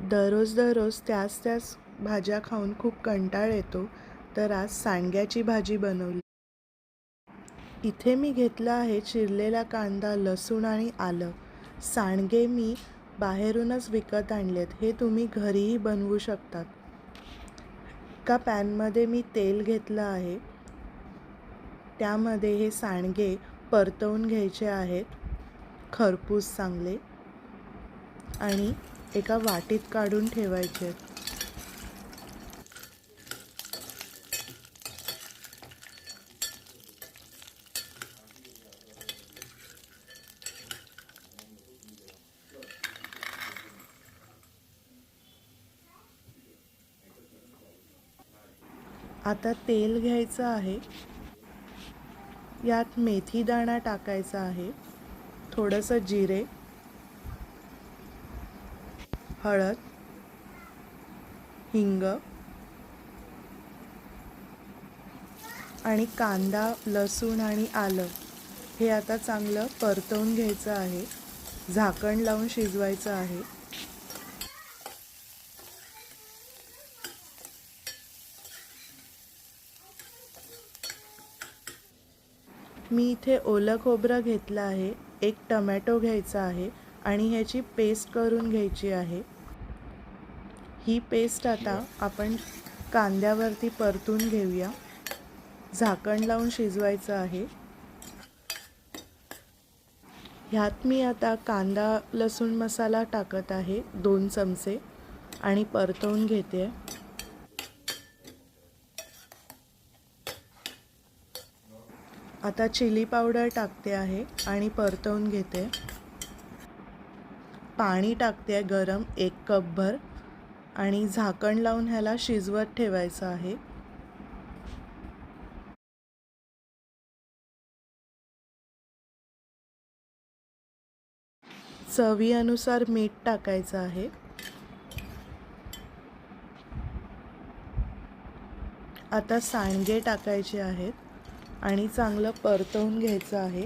दररोज त्याच भाज्या खाऊन खूप कंटाळ येतो, तर आज सांडग्याची भाजी बनवली. इथे मी घेतला आहे चिरलेला कांदा, लसूण आणि आलं. सांडगे मी बाहेरूनच विकत आणलेत. हे तुम्ही घरीही बनवू शकतात. एका पॅनमध्ये मी तेल घेतलं आहे. त्यामध्ये हे सांडगे परतवून घ्यायचे आहेत, खरपूस चांगले, आणि एका वाटीत काढून ठेवायचे आहेत. आता तेल घ्यायचं आहे. यात मेथी दाणा टाकायचा आहे, थोडंसं जिरे, हळद, हिंग आणि कांदा, लसूण आणि आलं हे आता चांगलं परतवून घ्यायचं आहे. झाकण लावून शिजवायचं आहे. मी इथे ओलं खोबरं घेतलं आहे, एक टमॅटो घ्यायचा आहे आणि ह्याची पेस्ट करून घ्यायची आहे. ही पेस्ट आता आपण कांद्यावरती परतून घेऊया. झाकण लावून शिजवायचं आहे. ह्यात मी आता कांदा लसूण मसाला टाकत आहे, 2 चमचे, आणि परतवून घेते. आता चिली पावडर टाकते आहे आणि परतवून घेते. पाणी टाकते गरम 1 कपभर आणि झाकण लावून ह्याला शिजवत ठेवायचं आहे. चवीनुसार मीठ टाकायचं आहे. आता सांडगे टाकायचे आहेत आणि चांगलं परतवून घ्यायचं आहे.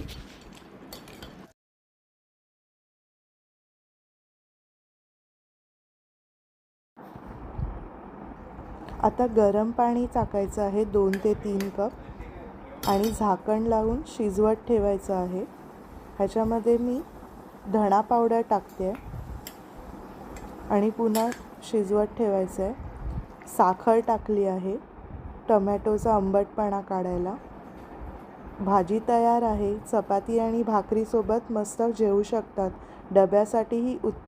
आता गरम पाणी टाकायचं आहे, 2 ते 3 कप, आणि झाकण लावून शिजवत ठेवायचं आहे. ह्याच्यामध्ये मी धणा पावडर टाकते आणि पुन्हा शिजवत ठेवायचं आहे. साखर टाकली आहे टमॅटोचा आंबटपणा काढायला. भाजी तयार आहे. चपाती आणि भाकरीसोबत मस्त जेवू शकतात. डब्यासाठीही